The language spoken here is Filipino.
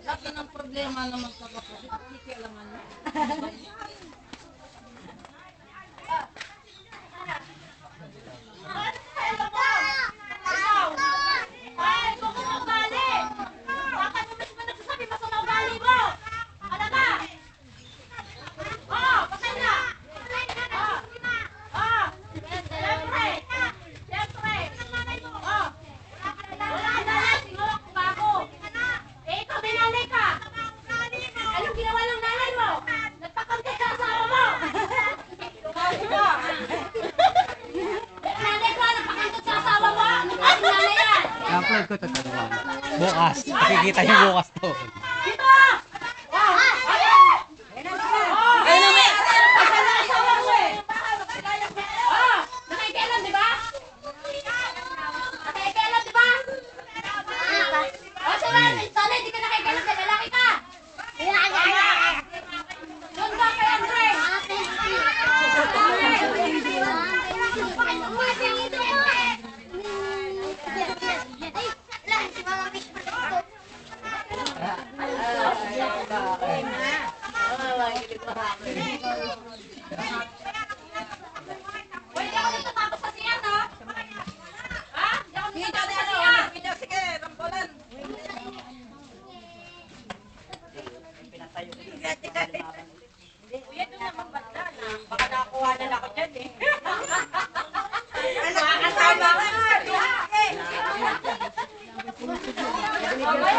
Laki ng problema naman sa kapatid. Hindi kailangan mo. I-upload ko ito. Bukas. Makikita niyo bukas to. Baka nakakuha na ako dyan eh.